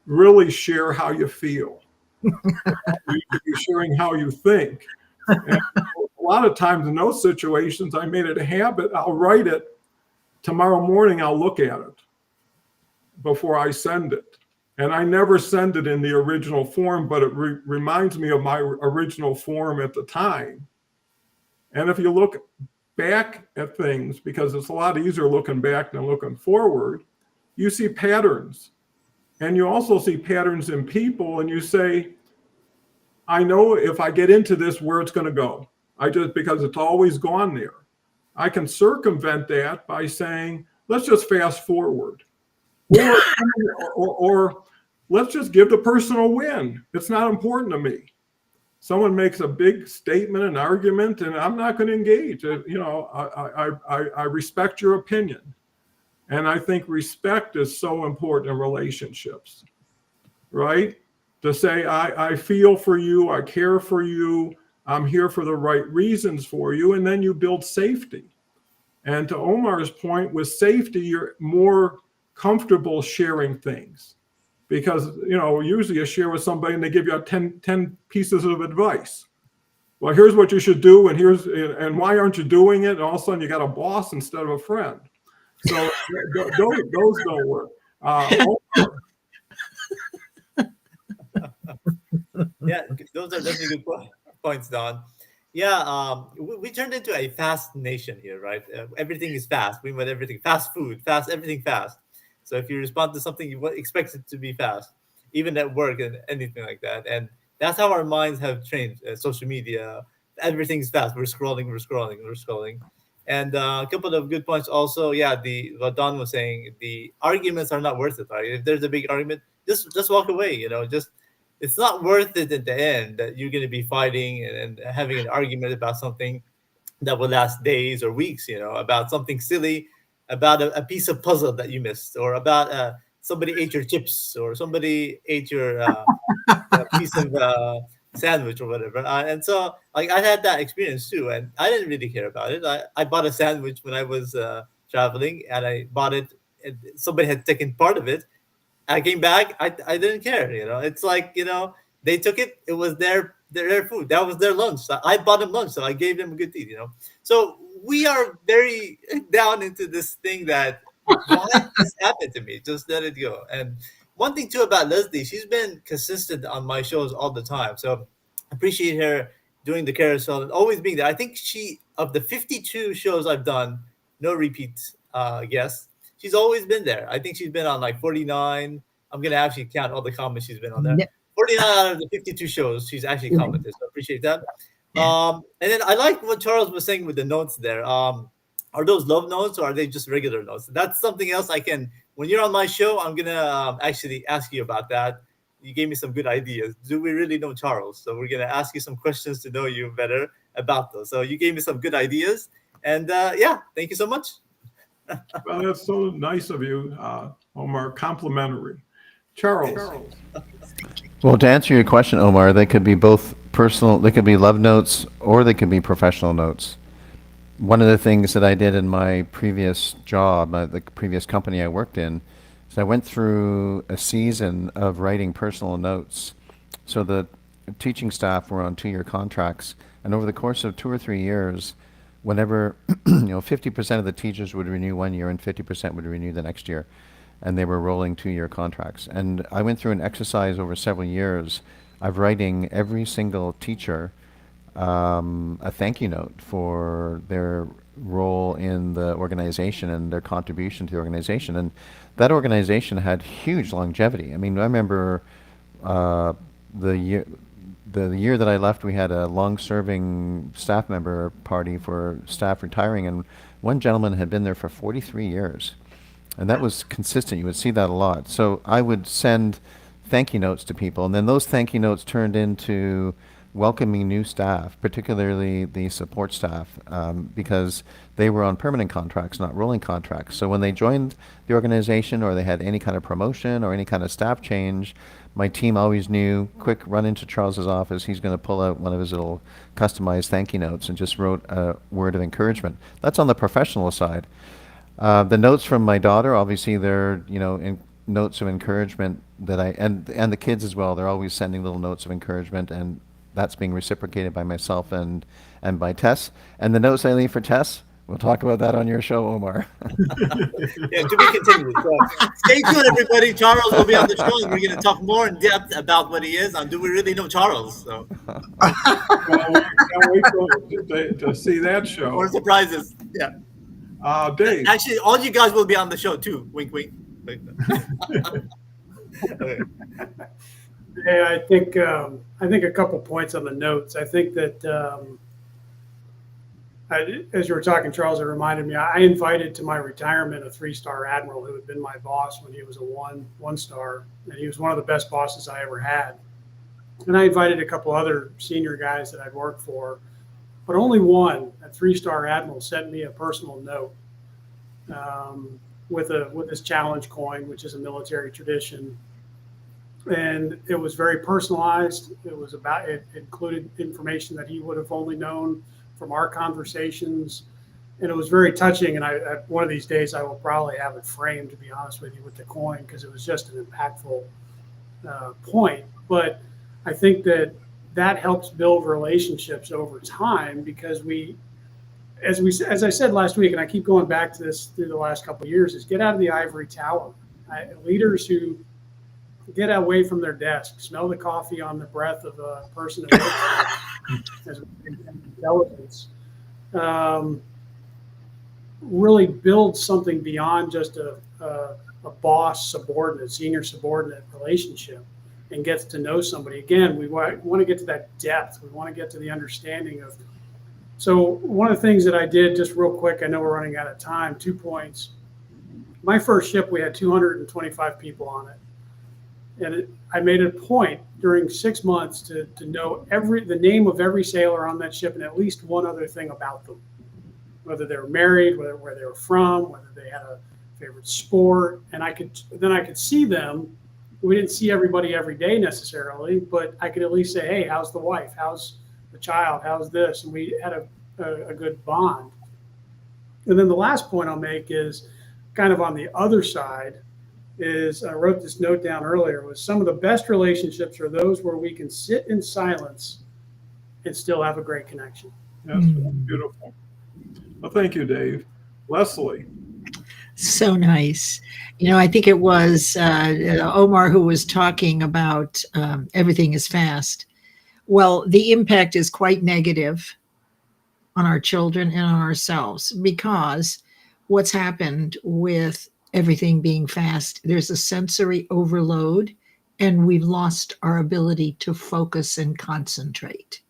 really share how you feel. You're sharing how you think. And a lot of times in those situations, I made it a habit. I'll write it. Tomorrow morning, I'll look at it before I send it. And I never send it in the original form, but it reminds me of my original form at the time. And if you look back at things, because it's a lot easier looking back than looking forward, you see patterns. And you also see patterns in people, and you say, I know if I get into this where it's going to go. Because it's always gone there. I can circumvent that by saying, let's just fast forward. Or let's just give the person a win. It's not important to me. Someone makes a big statement, an argument, and I'm not going to engage. I respect your opinion. And I think respect is so important in relationships, right? To say, I feel for you, I care for you, I'm here for the right reasons for you, and then you build safety. And to Omar's point, with safety, you're more comfortable sharing things. Because, usually you share with somebody and they give you 10 pieces of advice. Well, here's what you should do, and why aren't you doing it? And all of a sudden you got a boss instead of a friend. So those don't work. Yeah, those are definitely good points, Don. Yeah, we turned into a fast nation here, right? Everything is fast. We want everything fast food, fast, everything fast. So if you respond to something, you expect it to be fast, even at work and anything like that. And that's how our minds have trained. Social media, everything's fast. We're scrolling. And a couple of good points also. Yeah, what Don was saying, the arguments are not worth it, right? If there's a big argument, just walk away. It's not worth it at the end that you're going to be fighting and having an argument about something that will last days or weeks, about something silly, about a piece of puzzle that you missed, or about somebody ate your chips, or somebody ate your piece of sandwich or whatever. And so I had that experience too, and I didn't really care about it. I bought a sandwich when I was traveling, and I bought it, and somebody had taken part of it. I came back, I didn't care, It's like, they took it, it was their food. That was their lunch. I bought them lunch, so I gave them a good deal, So we are very down into this thing that, why did this happen to me? Just let it go. And one thing too about Leslie, she's been consistent on my shows all the time. So I appreciate her doing the carousel and always being there. I think of the 52 shows I've done, no repeat guests, she's always been there. I think she's been on like 49. I'm going to actually count all the comments she's been on there. 49 out of the 52 shows she's actually commented. So I appreciate that. And then I like what Charles was saying with the notes there. Are those love notes or are they just regular notes? That's something else when you're on my show, I'm going to actually ask you about that. You gave me some good ideas. Do we really know Charles? So we're going to ask you some questions to know you better about those. So you gave me some good ideas. And thank you so much. Well, that's so nice of you, Omar. Complimentary. Charles. Well, to answer your question, Omar, they could be both personal, they could be love notes, or they could be professional notes. One of the things that I did in my previous job, the previous company I worked in, is I went through a season of writing personal notes. So the teaching staff were on 2-year contracts, and over the course of 2 or 3 years, whenever 50% of the teachers would renew 1 year and 50% would renew the next year, and they were rolling 2-year contracts. And I went through an exercise over several years of writing every single teacher a thank you note for their role in the organization and their contribution to the organization. And that organization had huge longevity. I mean, I remember the year that I left, we had a long-serving staff member party for staff retiring, and one gentleman had been there for 43 years. And that was consistent. You would see that a lot. So I would send thank you notes to people, and then those thank you notes turned into welcoming new staff, particularly the support staff, because they were on permanent contracts, not rolling contracts. So when they joined the organization or they had any kind of promotion or any kind of staff change, my team always knew, quick, run into Charles's office. He's going to pull out one of his little customized thank you notes and just wrote a word of encouragement. That's on the professional side. The notes from my daughter, obviously, they're notes of encouragement that and the kids as well. They're always sending little notes of encouragement, and that's being reciprocated by myself and by Tess. And the notes I leave for Tess, we'll talk about that on your show, Omar. Yeah, to be continued. So stay tuned, everybody. Charles will be on the show, and we're going to talk more in depth about what he is and do we really know Charles? So. Well, we can't wait to see that show. More surprises. Yeah. Dave. Actually, all you guys will be on the show too. Wink, wink. Okay. Yeah, I think a couple points on the notes. I think that As you were talking, Charles, it reminded me, I invited to my retirement a 3-star admiral who had been my boss when he was a one star, and he was one of the best bosses I ever had. And I invited a couple other senior guys that I'd worked for, but only one, a 3-star admiral, sent me a personal note with his challenge coin, which is a military tradition. And it was very personalized. It included information that he would have only known from our conversations. And it was very touching. And one of these days I will probably have it framed, to be honest with you, with the coin, because it was just an impactful point. But I think that helps build relationships over time, because as I said last week, and I keep going back to this through the last couple of years, is get out of the ivory tower. Leaders who get away from their desk, smell the coffee on the breath of a person who has intelligence, really build something beyond just a boss subordinate, senior subordinate relationship, and gets to know somebody. Again, we want to get to that depth. We want to get to the understanding of. So one of the things that I did, just real quick, I know we're running out of time, 2 points. My first ship, we had 225 people on it. And I made a point during 6 months to know the name of every sailor on that ship and at least one other thing about them, whether they were married, where they were from, whether they had a favorite sport. And I could see them. We didn't see everybody every day necessarily, but I could at least say, hey, how's the wife? How's the child? How's this? And we had a good bond. And then the last point I'll make is kind of on the other side. I wrote this note down earlier, was some of the best relationships are those where we can sit in silence and still have a great connection. Yes, beautiful. Well, thank you, Dave. Leslie. So nice. I think it was Omar who was talking about everything is fast. Well, the impact is quite negative on our children and on ourselves, because what's happened with everything being fast, there's a sensory overload, and we've lost our ability to focus and concentrate.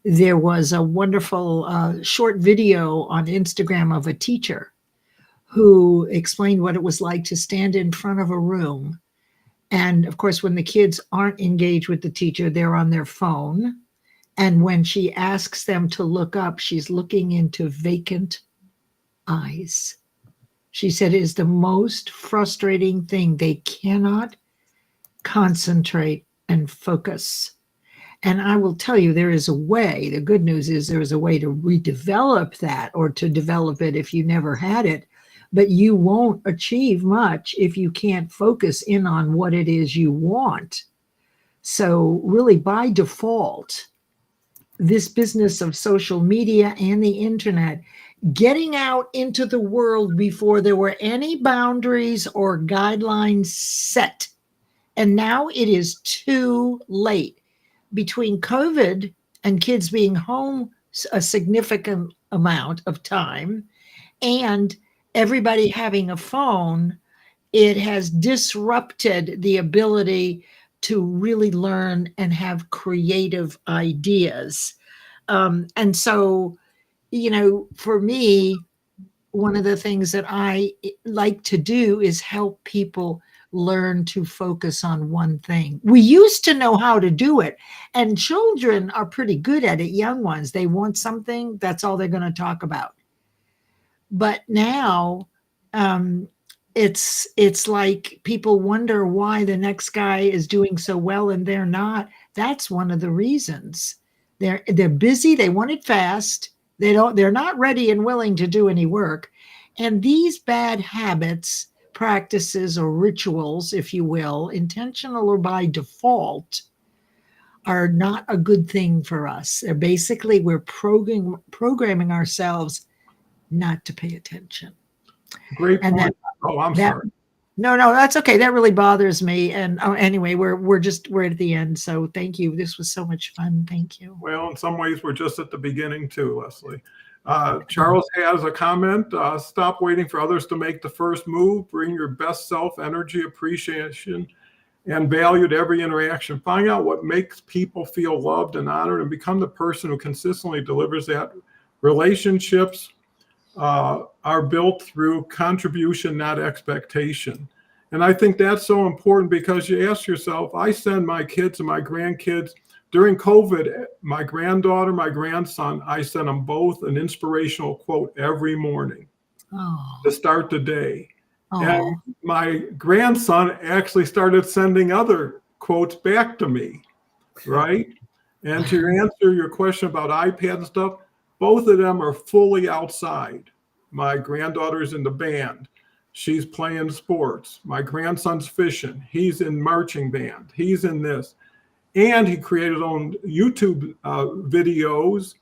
There was a wonderful short video on Instagram of a teacher who explained what it was like to stand in front of a room. And of course, when the kids aren't engaged with the teacher, they're on their phone. And when she asks them to look up, she's looking into vacant eyes. She said it is the most frustrating thing. They cannot concentrate and focus. And I will tell you, there is a way. The good news is there is a way to redevelop that, or to develop it if you never had it. But you won't achieve much if you can't focus in on what it is you want. So really, by default, this business of social media and the internet, getting out into the world before there were any boundaries or guidelines set. And now it is too late. Between COVID and kids being home a significant amount of time, and everybody having a phone, it has disrupted the ability to really learn and have creative ideas. And so, for me, one of the things that I like to do is help people learn to focus on one thing. We used to know how to do it, and children are pretty good at it. Young ones, they want something, that's all they're going to talk about. But now it's like people wonder why the next guy is doing so well and they're not. That's one of the reasons. They're busy, they want it fast, they're not ready and willing to do any work. And these bad habits, practices, or rituals, if you will, intentional or by default, are not a good thing for us. They're basically, we're programming ourselves not to pay attention. Great point. And I'm sorry. No, that's okay. That really bothers me. And anyway, we're at the end. So thank you. This was so much fun. Thank you. Well, in some ways, we're just at the beginning too, Leslie. Charles has a comment. Stop waiting for others to make the first move. Bring your best self, energy, appreciation, and value to every interaction. Find out what makes people feel loved and honored, and become the person who consistently delivers that Relationships are built through contribution, not expectation. And I think that's so important because you ask yourself, I send my kids and my grandkids during COVID, my granddaughter, my grandson, I sent them both an inspirational quote every morning Oh, to start the day. oh, And my grandson actually started sending other quotes back to me, right? And to answer your question about iPad and stuff, both of them are fully outside. My granddaughter's in the band. She's playing sports. My grandson's fishing. He's in marching band. He's in this. And he created his own YouTube videos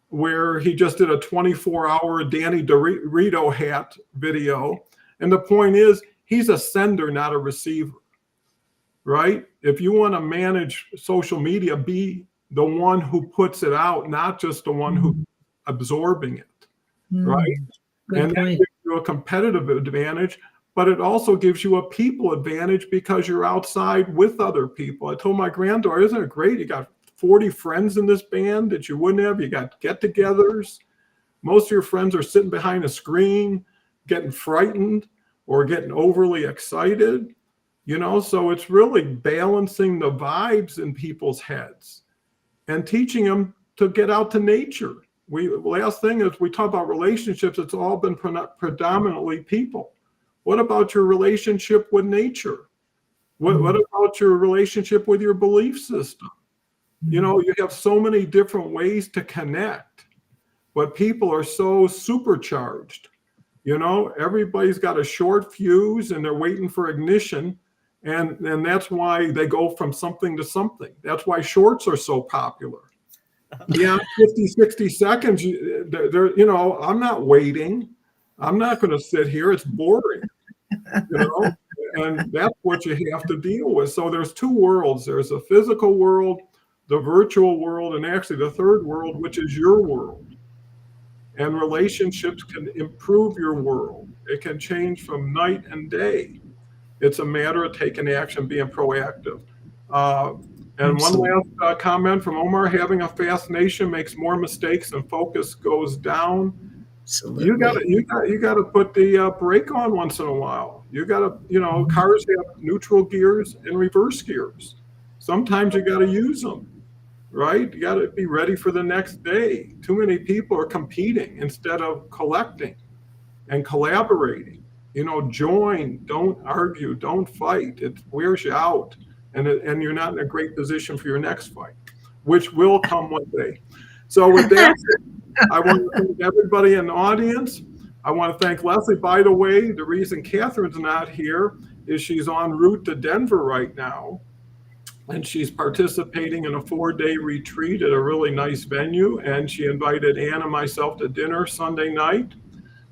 where he just did a 24-hour Danny Dorito hat video. And the point is, he's a sender, not a receiver, right? If you want to manage social media, be the one who puts it out, not just the one who's absorbing it, right? Good And that point. gives you a competitive advantage, but it also gives you a people advantage because you're outside with other people. I told my granddaughter, isn't it great? You got 40 friends in this band that you wouldn't have. You got get-togethers. Most of your friends are sitting behind a screen, getting frightened or getting overly excited, you know? So it's really balancing the vibes in people's heads and teaching them to get out to nature. Last thing is we talk about relationships. It's all been predominantly people. What about your relationship with nature? What about your relationship with your belief system? You know, you have so many different ways to connect, but people are so supercharged. You know, everybody's got a short fuse and they're waiting for ignition. And that's why they go from something to something. That's why shorts are so popular. Yeah, 50, 60 seconds, they're, you know, I'm not waiting. I'm not going to sit here. It's boring, you know, and that's what you have to deal with. So there's two worlds. There's a physical world, the virtual world, and actually the third world, which is your world. And relationships can improve your world. It can change from night and day. It's a matter of taking action, being proactive. And Absolutely. one last comment from Omar: having a fast nation makes more mistakes and focus goes down. Absolutely. You gotta put the brake on once in a while. You gotta, you know, cars have neutral gears and reverse gears. Sometimes you gotta use them, right? You gotta be ready for the next day. Too many people are competing instead of collecting and collaborating. You know, join, don't argue, don't fight. It wears you out. And you're not in a great position for your next fight, which will come one day. So with that, I want to thank everybody in the audience. I want to thank Leslie. By the way, the reason Catherine's not here is she's en route to Denver right now, and she's participating in a 4-day retreat at a really nice venue, and she invited Ann and myself to dinner Sunday night.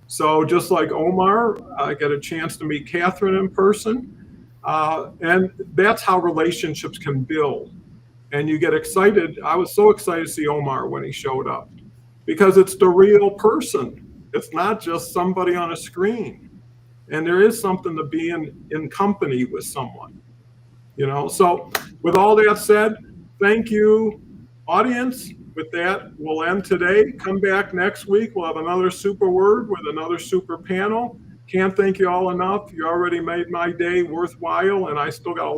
So just like Omar, I got a chance to meet Catherine in person. And that's how relationships can build. And you get excited. I was so excited to see Omar when he showed up because it's the real person. It's not just somebody on a screen. And there is something to being in company with someone, you know? So with all that said, thank you, audience. With that, we'll end today. Come back next week. We'll have another super word with another super panel. Can't thank you all enough. You already made my day worthwhile, and I still got a